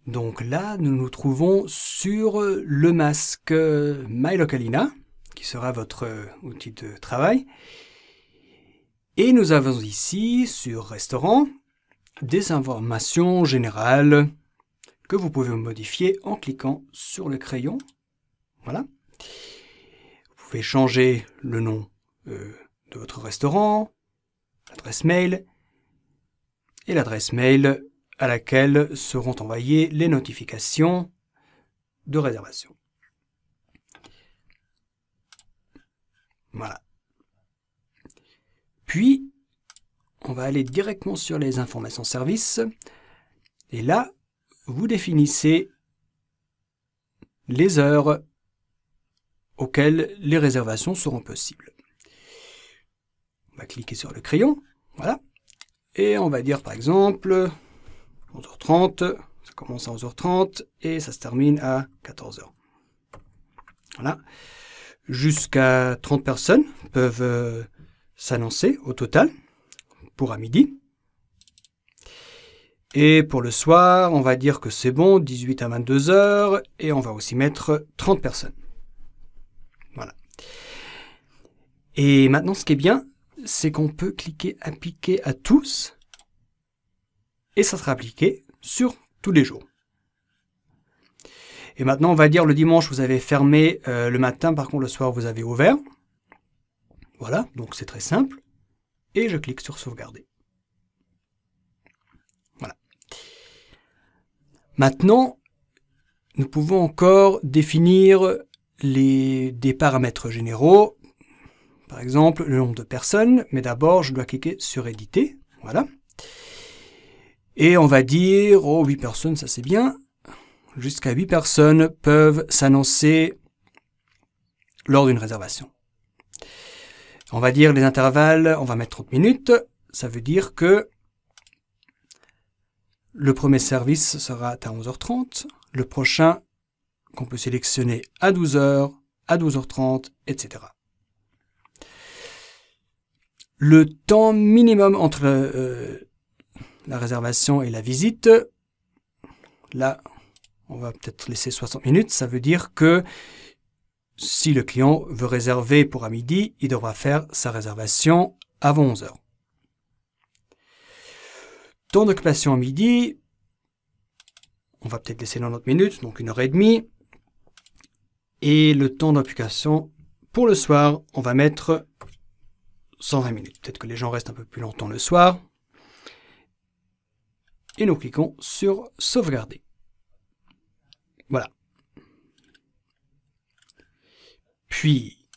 Donc là, nous nous trouvons sur le masque MyLocalina, qui sera votre outil de travail. Et nous avons ici, sur Restaurant, des informations générales que vous pouvez modifier en cliquant sur le crayon. Voilà. Vous pouvez changer le nom de votre restaurant, l'adresse mail et l'adresse mail à laquelle seront envoyées les notifications de réservation. Voilà. Puis, on va aller directement sur les informations services. Et là, vous définissez les heures auxquelles les réservations seront possibles. On va cliquer sur le crayon. Voilà. Et on va dire par exemple 11h30. Ça commence à 11h30 et ça se termine à 14h. Voilà. Jusqu'à 30 personnes peuvent s'annoncer au total pour à midi. Et pour le soir, on va dire que c'est bon, 18 à 22h, et on va aussi mettre 30 personnes. Voilà. Et maintenant, ce qui est bien, c'est qu'on peut cliquer appliquer à tous, et ça sera appliqué sur tous les jours. Et maintenant, on va dire le dimanche, vous avez fermé le matin, par contre le soir, vous avez ouvert. Voilà, donc c'est très simple. Et je clique sur sauvegarder. Voilà. Maintenant, nous pouvons encore définir des paramètres généraux. Par exemple, le nombre de personnes. Mais d'abord, je dois cliquer sur éditer. Voilà. Et on va dire, oh, 8 personnes, ça c'est bien. Jusqu'à 8 personnes peuvent s'annoncer lors d'une réservation. On va dire les intervalles, on va mettre 30 minutes. Ça veut dire que le premier service sera à 11h30. Le prochain qu'on peut sélectionner à 12h, à 12h30, etc. Le temps minimum entre la réservation et la visite, là, on va peut-être laisser 60 minutes. Ça veut dire que si le client veut réserver pour à midi, il devra faire sa réservation avant 11h. Temps d'occupation à midi, on va peut-être laisser 90 minutes, donc 1h30. Et le temps d'occupation pour le soir, on va mettre 120 minutes. Peut-être que les gens restent un peu plus longtemps le soir. Et nous cliquons sur sauvegarder. Voilà. Puis,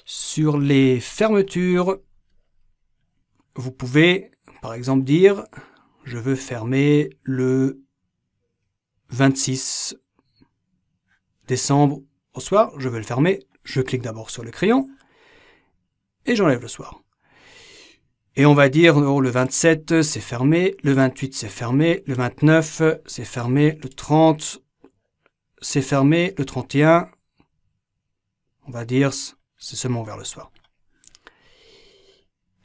sur les fermetures, vous pouvez, par exemple, dire « Je veux fermer le 26 décembre au soir. Je veux le fermer. » Je clique d'abord sur le crayon et j'enlève le soir. Et on va dire oh, le 27, c'est fermé. Le 28, c'est fermé. Le 29, c'est fermé. Le 30, c'est fermé. Le 31, on va dire c'est seulement vers le soir.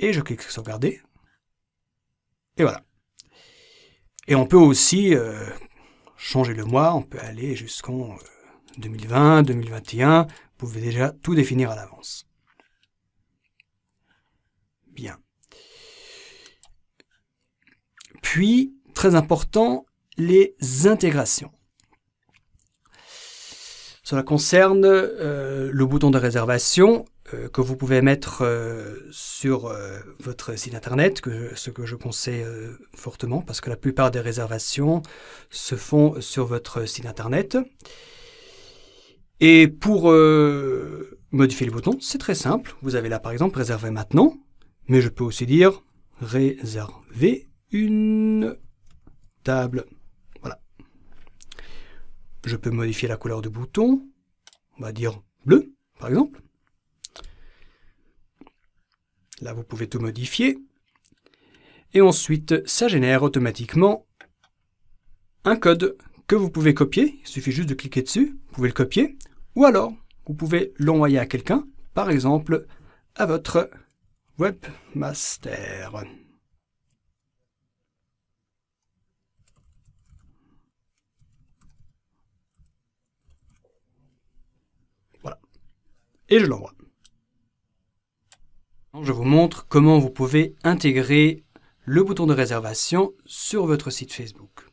Et je clique sur sauvegarder. Et voilà. Et on peut aussi changer le mois. On peut aller jusqu'en 2020, 2021. Vous pouvez déjà tout définir à l'avance. Bien. Puis, très important, les intégrations. Cela concerne le bouton de réservation que vous pouvez mettre sur votre site internet, ce que je conseille fortement, parce que la plupart des réservations se font sur votre site internet. Et pour modifier le bouton, c'est très simple. Vous avez là par exemple réserver maintenant, mais je peux aussi dire réserver une table. Voilà. Je peux modifier la couleur du bouton. On va dire bleu, par exemple. Là, vous pouvez tout modifier. Et ensuite, ça génère automatiquement un code que vous pouvez copier. Il suffit juste de cliquer dessus. Vous pouvez le copier. Ou alors, vous pouvez l'envoyer à quelqu'un. Par exemple, à votre webmaster. et je l'envoie. Je vous montre comment vous pouvez intégrer le bouton de réservation sur votre site Facebook.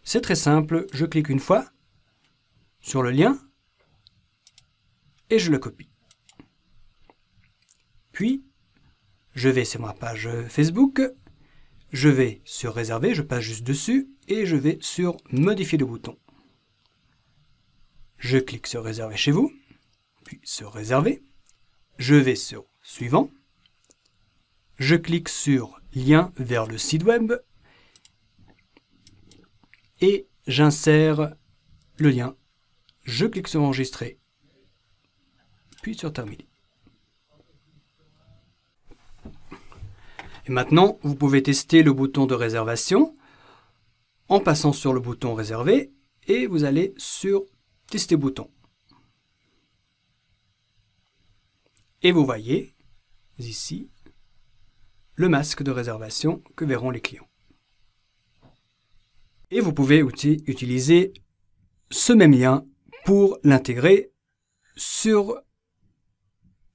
C'est très simple, je clique une fois sur le lien et je le copie. Puis, je vais sur ma page Facebook, je vais sur réserver, je passe juste dessus et je vais sur modifier le bouton. Je clique sur réserver chez vous, puis sur réserver, je vais sur suivant, je clique sur lien vers le site web et j'insère le lien. Je clique sur enregistrer, puis sur terminer. Et maintenant, vous pouvez tester le bouton de réservation en passant sur le bouton réserver et vous allez sur tester bouton. Et vous voyez ici le masque de réservation que verront les clients. Et vous pouvez aussi utiliser ce même lien pour l'intégrer sur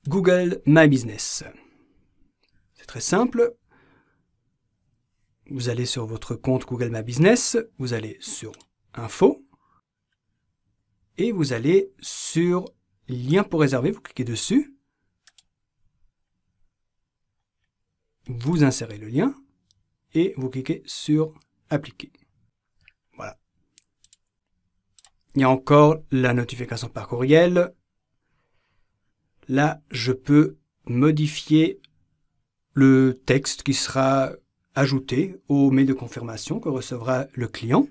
Google My Business. C'est très simple. Vous allez sur votre compte Google My Business, vous allez sur Info et vous allez sur Lien pour réserver, vous cliquez dessus. Vous insérez le lien et vous cliquez sur Appliquer. Voilà. Il y a encore la notification par courriel. Là, je peux modifier le texte qui sera ajouté au mail de confirmation que recevra le client.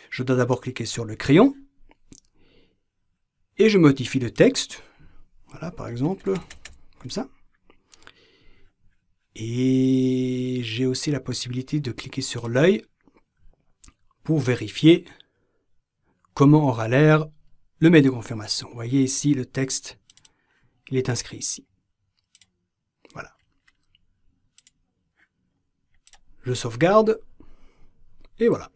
Je dois d'abord cliquer sur le crayon et je modifie le texte. Voilà, par exemple, comme ça. Et j'ai aussi la possibilité de cliquer sur l'œil pour vérifier comment aura l'air le mail de confirmation. Vous voyez ici le texte, il est inscrit ici. Voilà. Je sauvegarde et voilà.